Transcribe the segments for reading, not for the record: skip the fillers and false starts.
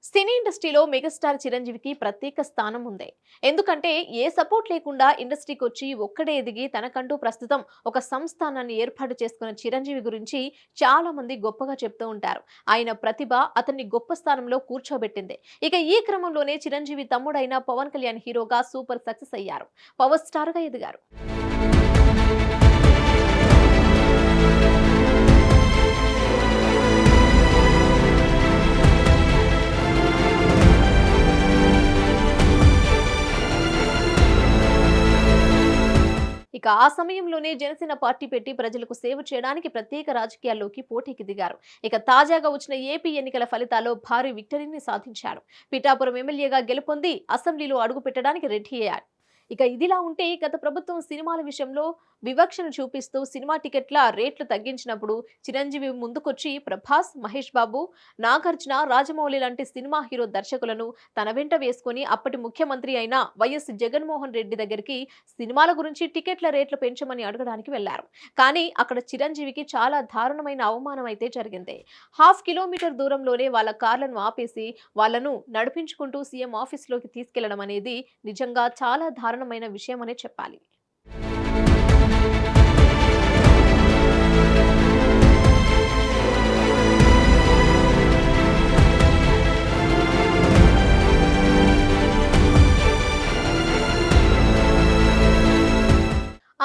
సినీ ఇండస్ట్రీలో మెగాస్టార్ చిరంజీవికి ప్రత్యేక స్థానం ఉంది. ఎందుకంటే ఏ సపోర్ట్ లేకుండా ఇండస్ట్రీకి వచ్చి ఒక్కడే ఎదిగి తనకంటూ ప్రస్తుతం ఒక సంస్థానాన్ని ఏర్పాటు చేసుకున్న చిరంజీవి గురించి చాలా మంది గొప్పగా చెప్తూ ఉంటారు. ఆయన ప్రతిభ అతన్ని గొప్ప స్థానంలో కూర్చోబెట్టింది. ఇక ఈ క్రమంలోనే చిరంజీవి తమ్ముడైన పవన్ కళ్యాణ్ హీరోగా సూపర్ సక్సెస్ అయ్యారు. పవర్ స్టార్ గా ఎదిగారు. ఇక ఆ సమయంలోనే జనసేన పార్టీ పెట్టి ప్రజలకు సేవ చేయడానికి ప్రత్యేక రాజకీయాల్లోకి పోటీకి దిగారు. ఇక తాజాగా వచ్చిన ఏపీ ఎన్నికల ఫలితాల్లో భారీ విక్టరీని సాధించారు. పిఠాపురం ఎమ్మెల్యేగా గెలుపొంది అసెంబ్లీలో అడుగు పెట్టడానికి రెడీ అయ్యారు. ఇక ఇదిలా ఉంటే గత ప్రభుత్వం సినిమాల విషయంలో వివక్షను చూపిస్తూ సినిమా టికెట్ల రేట్లు తగ్గించినప్పుడు చిరంజీవి ముందుకొచ్చి ప్రభాస్, మహేష్ బాబు, నాగార్జున, రాజమౌళి లాంటి సినిమా హీరో దర్శకులను తన వెంట వేసుకుని అప్పటి ముఖ్యమంత్రి అయిన వైఎస్ జగన్మోహన్ రెడ్డి దగ్గరికి సినిమాల గురించి టికెట్ల రేట్లు పెంచమని అడగడానికి వెళ్లారు. కానీ అక్కడ చిరంజీవికి చాలా దారుణమైన అవమానం అయితే జరిగింది. హాఫ్ కిలోమీటర్ దూరంలోనే వాళ్ళ కార్లను ఆపేసి వాళ్ళను నడిపించుకుంటూ సీఎం ఆఫీసులోకి తీసుకెళ్లడం అనేది నిజంగా చాలా దారుణమైన విషయమనే చెప్పాలి.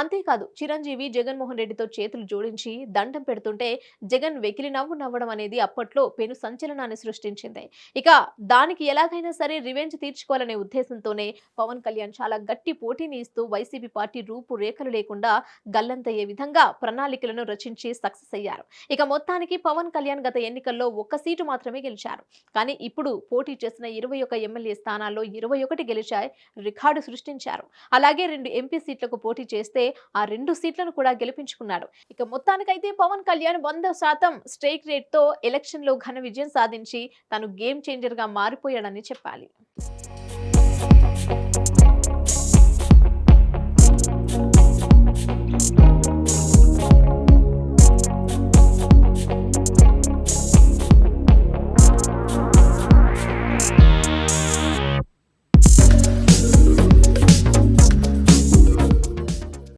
అంతేకాదు చిరంజీవి జగన్మోహన్ రెడ్డితో చేతులు జోడించి దండం పెడుతుంటే జగన్ వెకిలి నవ్వు నవ్వడం అనేది అప్పట్లో పెను సంచలనాన్ని సృష్టించింది. ఇక దానికి ఎలాగైనా సరే రివెంజ్ తీర్చుకోవాలనే ఉద్దేశంతోనే పవన్ కళ్యాణ్ చాలా గట్టి పోటీని ఇస్తూ వైసీపీ పార్టీ రూపు రేఖలు లేకుండా గల్లంతయ్యే విధంగా ప్రణాళికలను రచించి సక్సెస్ అయ్యారు. ఇక మొత్తానికి పవన్ కళ్యాణ్ గత ఎన్నికల్లో ఒక్క సీటు మాత్రమే గెలిచారు. కానీ ఇప్పుడు పోటీ చేసిన 21 ఎమ్మెల్యే స్థానాల్లో 21 గెలిచాయి, రికార్డు సృష్టించారు. అలాగే 2 ఎంపీ సీట్లకు పోటీ చేస్తే ఆ 2 సీట్లను కూడా గెలిపించుకున్నాడు. ఇక మొత్తానికైతే పవన్ కళ్యాణ్ 100% స్ట్రైక్ రేట్ తో ఎలక్షన్ లో ఘన విజయం సాధించి తను గేమ్ చేంజర్ గా మారిపోయాడని చెప్పాలి.